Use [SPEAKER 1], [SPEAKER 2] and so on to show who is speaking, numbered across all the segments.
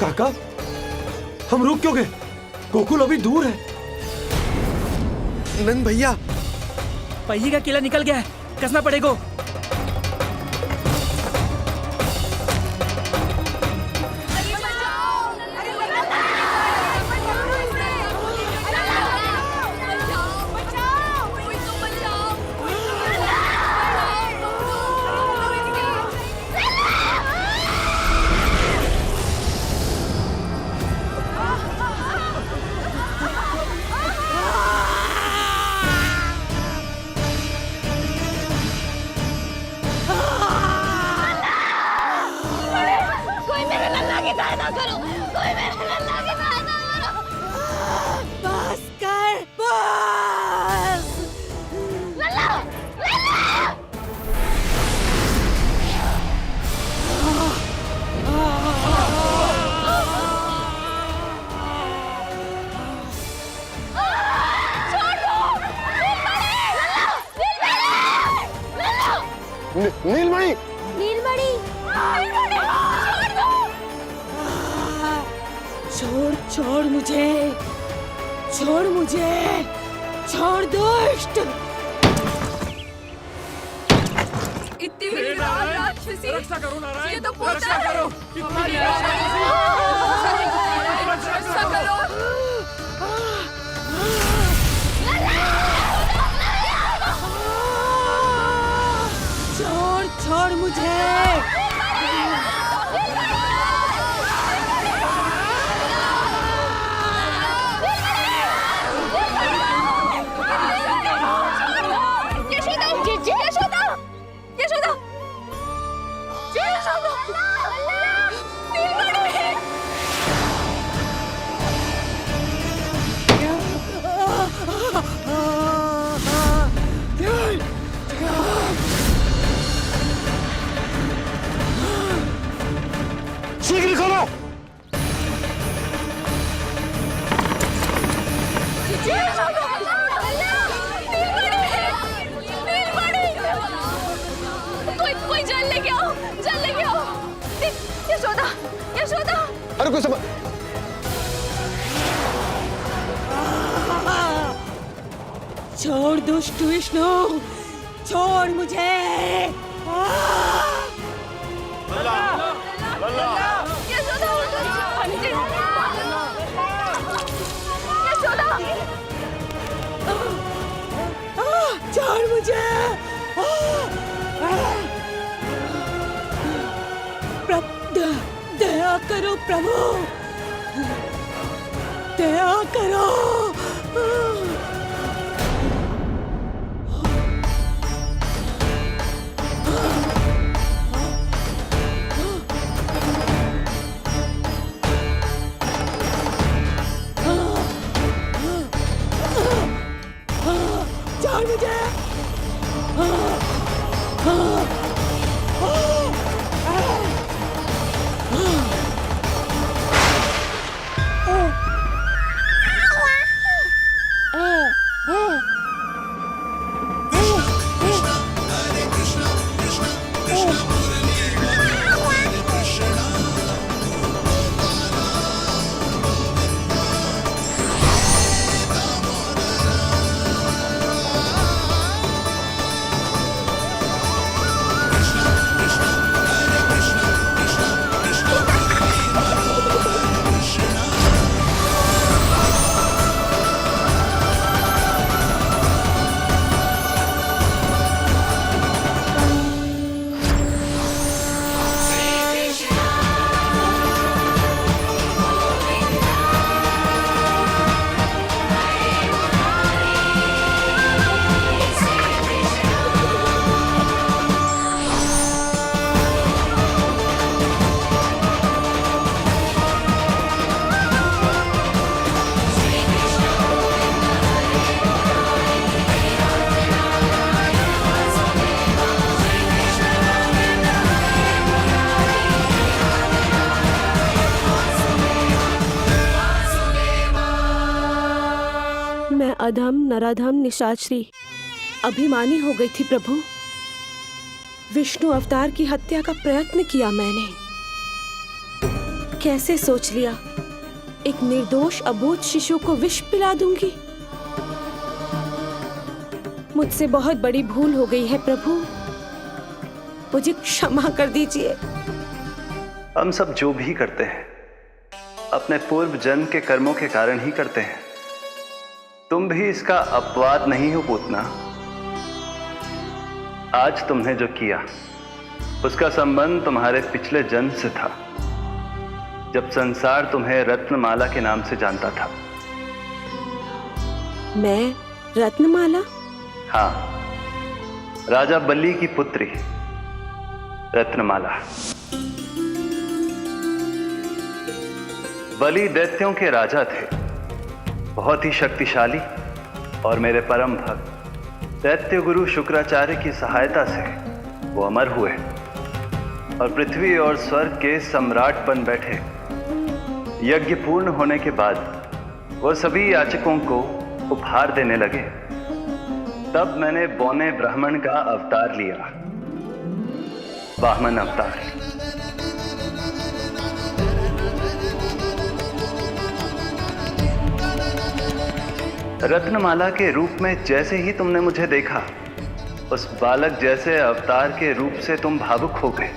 [SPEAKER 1] काका, हम रुक क्यों गए? गोकुल अभी दूर है।
[SPEAKER 2] नंद भैया,
[SPEAKER 3] पहिए का किला निकल गया है, कसना पड़ेगा।
[SPEAKER 2] नीलमणि,
[SPEAKER 4] नीलमणि, छोड़ छोड़ मुझे, छोड़ मुझे, छोड़ दुष्ट।
[SPEAKER 5] इतनी विकराल राक्षसी,
[SPEAKER 3] रक्षा करो नारायण,
[SPEAKER 5] ये तो पूतना
[SPEAKER 3] रक्षा
[SPEAKER 5] है।
[SPEAKER 3] करो,
[SPEAKER 5] हमारी रक्षा करो।
[SPEAKER 4] छोड़ छोड़ मुझे।
[SPEAKER 2] शीघ्र खोलो।
[SPEAKER 5] कोई जल लेके आओ, जल लेके आओ। यशोदा, यशोदा।
[SPEAKER 2] अरे कोई समझ,
[SPEAKER 4] छोड़ दुष्ट विष्णु, छोड़ मुझे।
[SPEAKER 5] यशोदा, यशोदा।
[SPEAKER 4] छोड़ मुझे। दया करो प्रभु, दया करो। छोड़ मुझे। अधम नराधम निशाचरी अभिमानी हो गई थी प्रभु। विष्णु अवतार की हत्या का प्रयत्न किया मैंने, कैसे सोच लिया एक निर्दोष अबोध शिशु को विष पिला दूंगी। मुझसे बहुत बड़ी भूल हो गई है प्रभु, मुझे क्षमा कर दीजिए।
[SPEAKER 6] हम सब जो भी करते हैं अपने पूर्व जन्म के कर्मों के कारण ही करते हैं। तुम भी इसका अपवाद नहीं हो पूतना। आज तुमने जो किया उसका संबंध तुम्हारे पिछले जन्म से था, जब संसार तुम्हें रत्नमाला के नाम से जानता था।
[SPEAKER 4] मैं रत्नमाला?
[SPEAKER 6] हाँ, राजा बलि की पुत्री रत्नमाला। बलि दैत्यों के राजा थे, बहुत ही शक्तिशाली, और मेरे परम भक्त दैत्य गुरु शुक्राचार्य की सहायता से वो अमर हुए और पृथ्वी और स्वर्ग के सम्राट बन बैठे। यज्ञ पूर्ण होने के बाद वो सभी याचकों को उपहार देने लगे। तब मैंने बौने ब्राह्मण का अवतार लिया, वामन अवतार। रत्नमाला के रूप में जैसे ही तुमने मुझे देखा, उस बालक जैसे अवतार के रूप से तुम भावुक हो गए।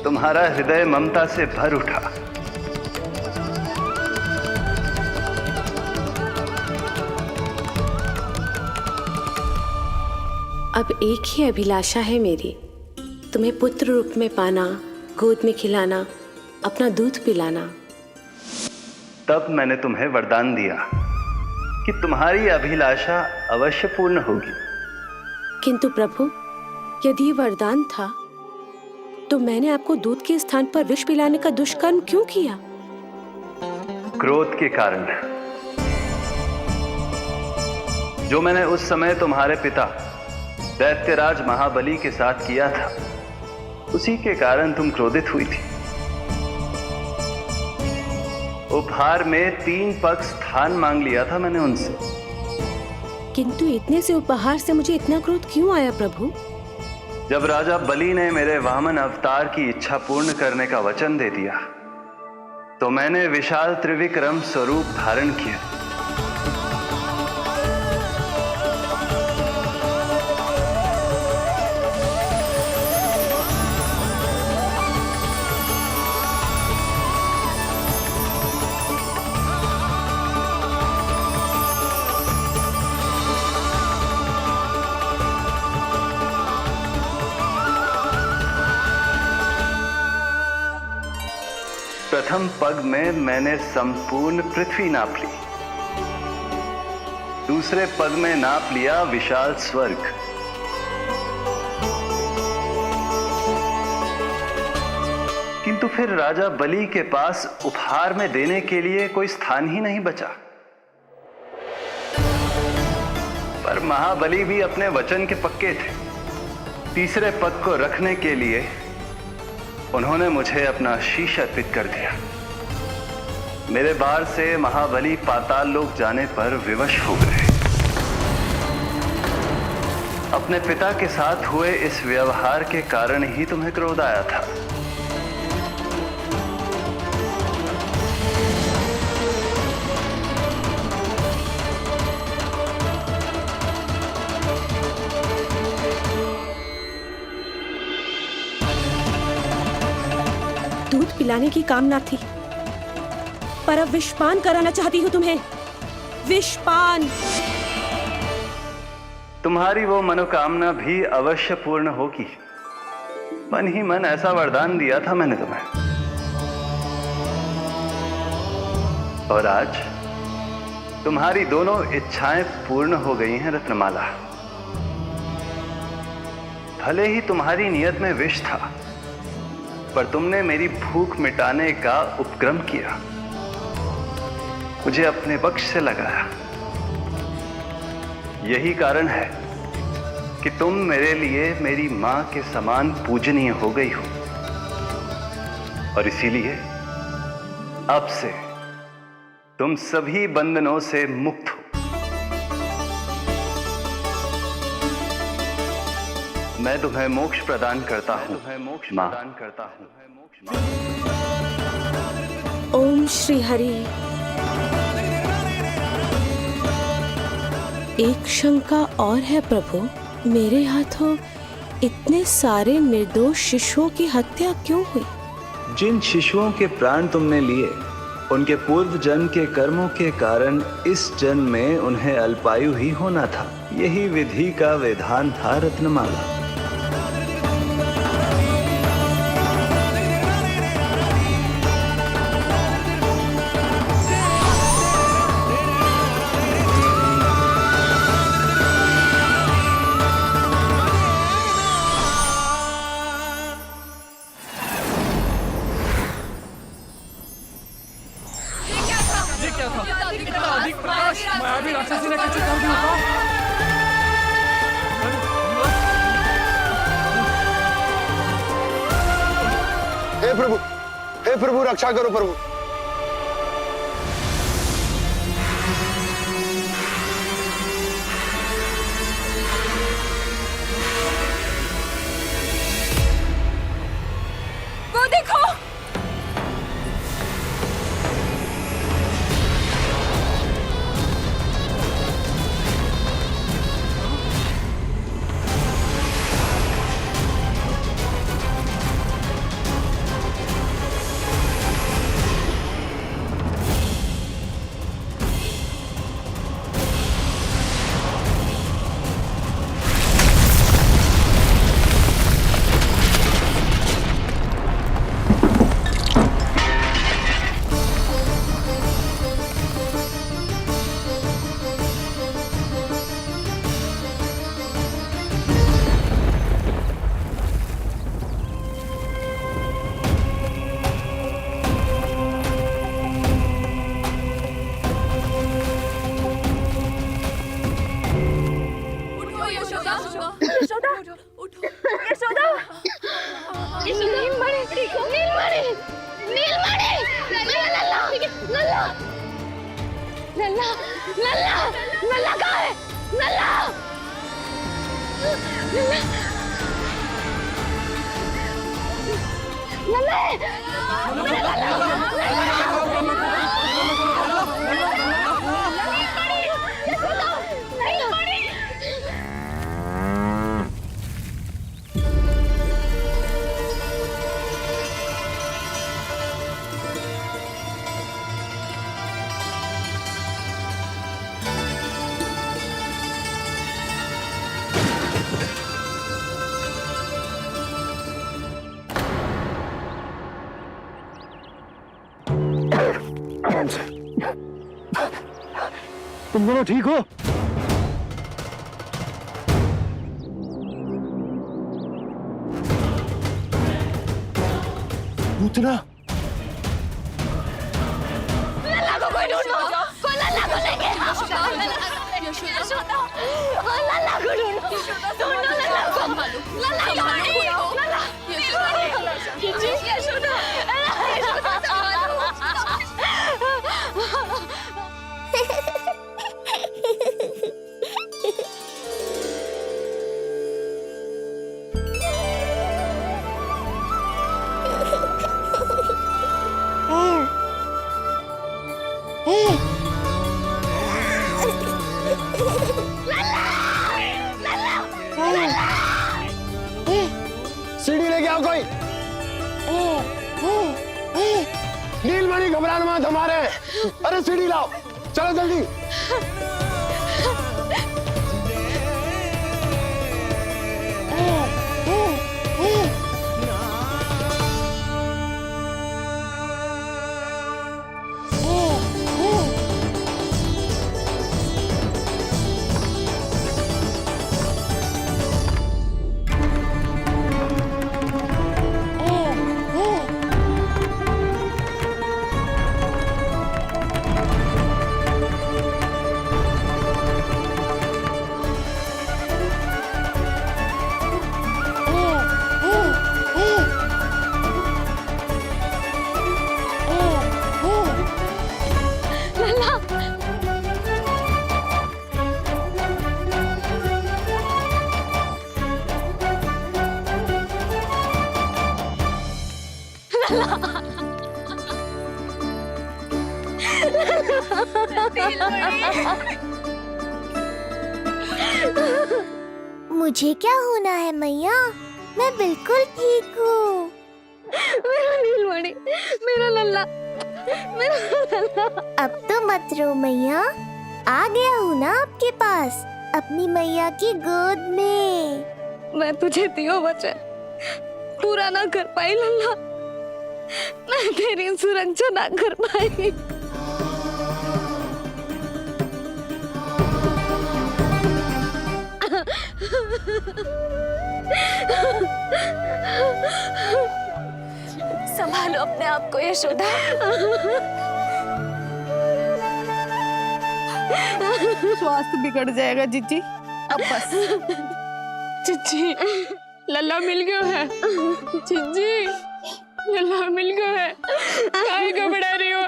[SPEAKER 6] तुम्हारा हृदय ममता से भर उठा।
[SPEAKER 4] अब एक ही अभिलाषा है मेरी, तुम्हें पुत्र रूप में पाना, गोद में खिलाना, अपना दूध पिलाना।
[SPEAKER 6] तब मैंने तुम्हें वरदान दिया कि तुम्हारी अभिलाषा अवश्य पूर्ण होगी।
[SPEAKER 4] किंतु प्रभु, यदि वरदान था तो मैंने आपको दूध के स्थान पर विष पिलाने का दुष्कर्म क्यों किया?
[SPEAKER 6] क्रोध के कारण, जो मैंने उस समय तुम्हारे पिता दैत्यराज महाबली के साथ किया था, उसी के कारण तुम क्रोधित हुई थी। उपहार में 3 पग स्थान मांग लिया था मैंने उनसे।
[SPEAKER 4] किंतु इतने से उपहार से मुझे इतना क्रोध क्यों आया प्रभु?
[SPEAKER 6] जब राजा बलि ने मेरे वामन अवतार की इच्छा पूर्ण करने का वचन दे दिया, तो मैंने विशाल त्रिविक्रम स्वरूप धारण किया। प्रथम पग में मैंने संपूर्ण पृथ्वी नाप ली। दूसरे पग में नाप लिया विशाल स्वर्ग। किंतु फिर राजा बलि के पास उपहार में देने के लिए कोई स्थान ही नहीं बचा। पर महाबली भी अपने वचन के पक्के थे। तीसरे पग को रखने के लिए उन्होंने मुझे अपना शीश अर्पित कर दिया। मेरे बार से महाबली पाताल लोक जाने पर विवश हो गए। अपने पिता के साथ हुए इस व्यवहार के कारण ही तुम्हें क्रोध आया था।
[SPEAKER 4] दूध पिलाने की कामना थी, पर अब विषपान कराना चाहती हूँ तुम्हें। विषपान।
[SPEAKER 6] तुम्हारी वो मनोकामना भी अवश्य पूर्ण होगी। मन ही मन ऐसा वरदान दिया था मैंने तुम्हें। और आज तुम्हारी दोनों इच्छाएं पूर्ण हो गई हैं रत्नमाला। भले ही तुम्हारी नियत में विष था, पर तुमने मेरी भूख मिटाने का उपक्रम किया, मुझे अपने पक्ष से लगाया। यही कारण है कि तुम मेरे लिए मेरी मां के समान पूजनीय हो गई हो। और इसीलिए अब से तुम सभी बंधनों से मुक्त हो। मैं तुम्हें मोक्ष प्रदान करता हूं, मां।
[SPEAKER 4] ओम श्री हरि। एक शंका और है प्रभु, मेरे हाथों इतने सारे निर्दोष शिशुओं की हत्या क्यों हुई?
[SPEAKER 6] जिन शिशुओं के प्राण तुमने लिए उनके पूर्व जन्म के कर्मों के कारण इस जन्म में उन्हें अल्पायु ही होना था। यही विधि का विधान था रत्नमाला।
[SPEAKER 2] हे प्रभु रक्षा करो प्रभु।
[SPEAKER 5] वो देखो, नल्ला नल्ला नल्ला कहाँ है? नल्ला
[SPEAKER 2] तुम दोनों ठीक हो? पूतना
[SPEAKER 5] लल्ला को कोई ढूंढो, कोई लल्ला को लेके आओ। यशोदा, लल्ला को ढूंढो, ढूंढो लल्ला को। लल्ला कहाँ है? लल्ला, यशोदा,
[SPEAKER 2] सीढ़ी लेके आओ कोई। नीलमणि घबराना मत हमारे। अरे सीढ़ी लाओ, चलो जल्दी।
[SPEAKER 5] मुझे क्या होना है मैया, मैं बिल्कुल ठीक हूँ। मेरा नीलमणि, मेरा लल्ला, मेरा लल्ला। अब तो मत रो मैया, आ गया हूँ ना आपके पास, अपनी मैया की गोद में। मैं तुझे दियो वचन पूरा ना कर पाई लल्ला, मैं तेरी सुरक्षा ना कर पाई। संभालो अपने आप को यशोदा।
[SPEAKER 7] स्वास्थ्य बिगड़ जाएगा जीजी, अब बस। जीजी, लल्ला मिल गया है। जीजी, लल्ला मिल गया है। काहे घबरा रही हो?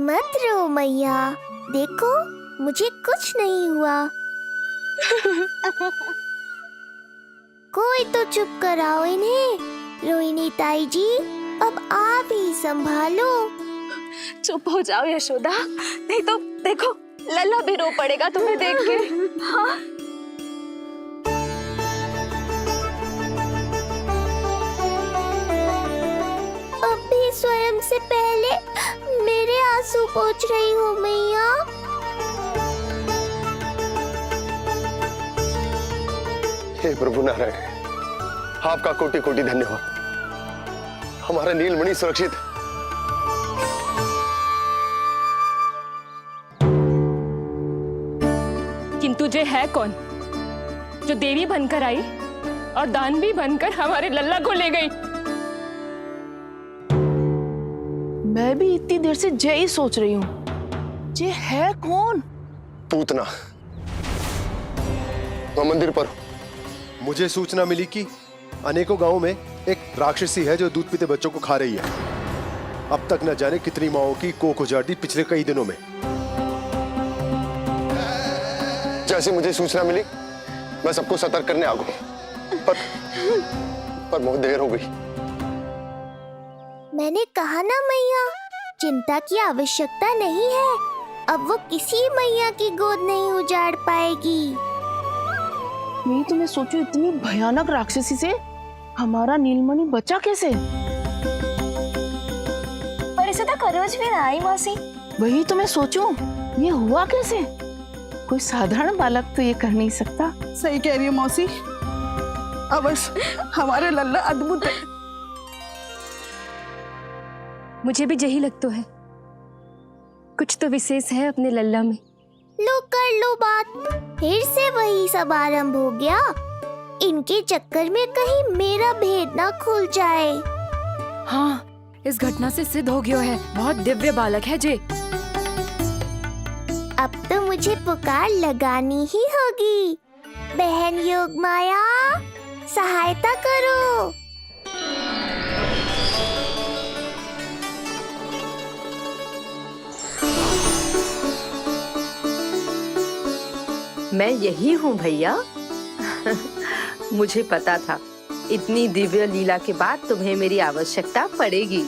[SPEAKER 5] मत रो मैया, देखो मुझे कुछ नहीं हुआ। कोई तो चुप कराओ इन्हें। रोहिणी ताई जी, अब आप ही संभालो। चुप हो जाओ यशोदा, नहीं तो देखो लल्ला भी रो पड़ेगा तुम्हें देख के। हाँ? अब भी स्वयं से पहले मेरे आंसू पोंछ रही हो मैया।
[SPEAKER 2] हे प्रभु नारायण, आपका कोटि कोटि धन्यवाद। हमारा नीलमणि सुरक्षित है।
[SPEAKER 7] किंतु जे है कौन जो देवी बनकर आई और दानवी बनकर हमारे लल्ला को ले गई?
[SPEAKER 8] मैं भी इतनी देर से जय ही सोच रही हूँ, जे है कौन?
[SPEAKER 2] पूतना, मैं मंदिर पर हूं।
[SPEAKER 9] मुझे सूचना मिली कि अनेकों गांवों में एक राक्षसी है जो दूध पीते बच्चों को खा रही है। अब तक न जाने कितनी माओं की कोख उजाड़ दी पिछले कई दिनों में।
[SPEAKER 2] जैसे मुझे सूचना मिली मैं सबको सतर्क करने आ गया, पर बहुत देर हो गई।
[SPEAKER 5] मैंने कहा ना मैया, चिंता की आवश्यकता नहीं है। अब वो किसी मैया की गोद नहीं उजाड़ पाएगी।
[SPEAKER 8] मैं तो मैं सोचूं इतनी भयानक राक्षसी से हमारा नीलमणि बचा कैसे?
[SPEAKER 5] पर इसे तो करोज भी ना आई मौसी।
[SPEAKER 8] वही तो मैं सोचूं, ये हुआ कैसे? कोई साधारण बालक तो ये कर नहीं सकता।
[SPEAKER 7] सही कह रही है मौसी, अवश्य हमारे लल्ला अद्भुत है। मुझे भी यही लगता है, कुछ तो विशेष है अपने लल्ला में।
[SPEAKER 5] लो कर लो बात, फिर से वही सब आरंभ हो गया। इनके चक्कर में कहीं मेरा भेद ना खुल जाए।
[SPEAKER 7] हाँ, इस घटना से सिद्ध हो गया है, बहुत दिव्य बालक है जे।
[SPEAKER 5] अब तो मुझे पुकार लगानी ही होगी। बहन योगमाया, सहायता करो।
[SPEAKER 4] मैं यही हूँ भैया। मुझे पता था इतनी दिव्य लीला के बाद तुम्हें मेरी आवश्यकता पड़ेगी।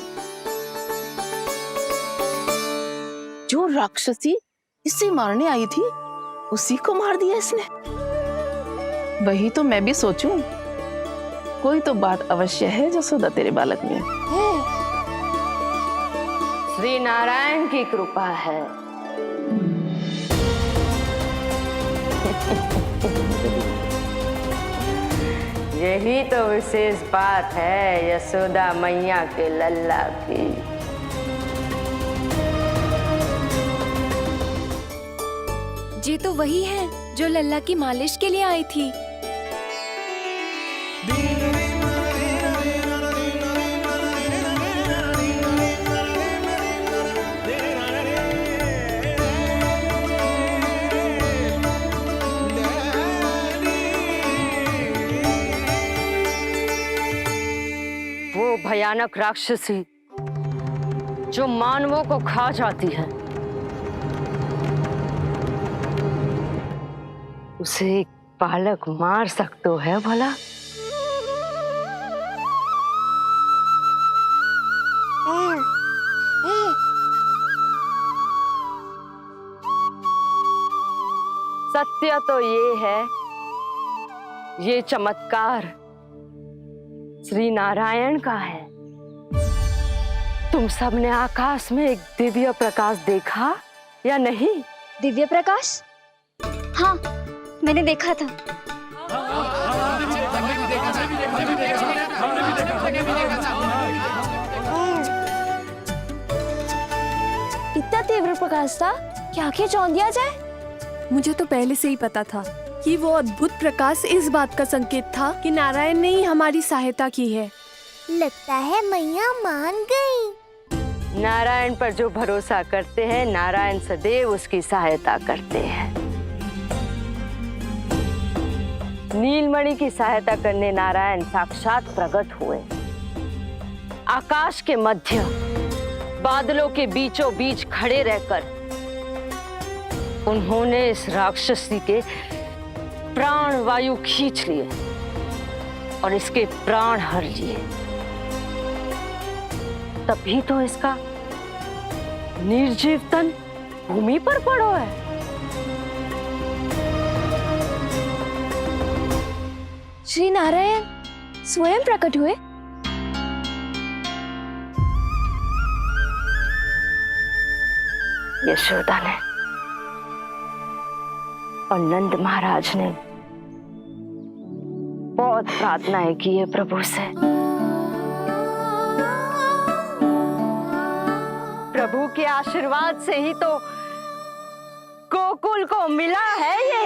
[SPEAKER 8] जो राक्षसी इसे मारने आई थी उसी को मार दिया इसने। वही तो मैं भी सोचूं, कोई तो बात अवश्य है जसोदा तेरे बालक में।
[SPEAKER 4] श्री नारायण की कृपा है। यही तो विशेष बात है यशोदा मैया के लल्ला की।
[SPEAKER 7] ये तो वही है जो लल्ला की मालिश के लिए आई थी।
[SPEAKER 4] वो भयानक राक्षसी जो मानवों को खा जाती है, उसे एक बालक मार सकते है भला?
[SPEAKER 10] सत्य तो ये है, ये चमत्कार श्री नारायण का है। तुम सबने आकाश में एक दिव्य प्रकाश देखा या नहीं?
[SPEAKER 5] दिव्य प्रकाश? हाँ, मैंने देखा था। इतना तीव्र प्रकाश था कि आंखें चौंध दिया जाए।
[SPEAKER 4] मुझे तो पहले से ही पता था कि वो अद्भुत प्रकाश इस बात का संकेत था कि नारायण ने ही हमारी सहायता की है।
[SPEAKER 5] लगता है मैया मान गई।
[SPEAKER 10] नारायण पर जो भरोसा करते हैं, नारायण सदैव उसकी सहायता करते हैं। नीलमणि की सहायता करने नारायण साक्षात प्रकट हुए। आकाश के मध्य बादलों के बीचों बीच खड़े रहकर उन्होंने इस राक्षसी के प्राण वायु खींच लिए और इसके प्राण हर लिए। तभी तो इसका निर्जीव तन भूमि पर पड़ो है।
[SPEAKER 5] श्री नारायण स्वयं प्रकट हुए।
[SPEAKER 10] यशोदा ने और नंद महाराज ने बहुत प्रार्थनाएं की है प्रभु से। प्रभु के आशीर्वाद से ही तो गोकुल को मिला है ये।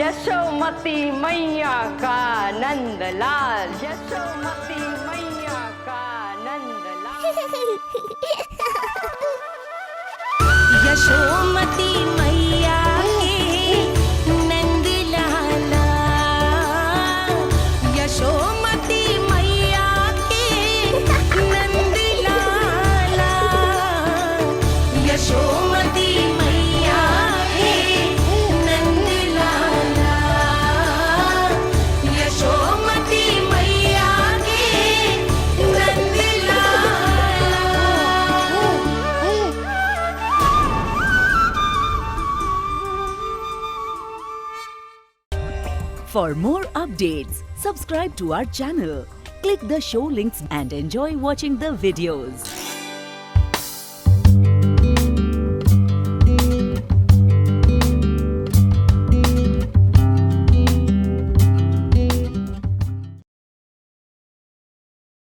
[SPEAKER 10] यशोमती मैया का नंदलाल, यशोमती मैया का नंदलाल।
[SPEAKER 11] यशोमती मैया के नंद लाला, यशोमती मैया के नंद लाला, यशोमती मैया के नंद लाला, यशोमती मैया के नंद लाला।
[SPEAKER 12] For more updates, subscribe to our channel, click the show links and enjoy watching the videos.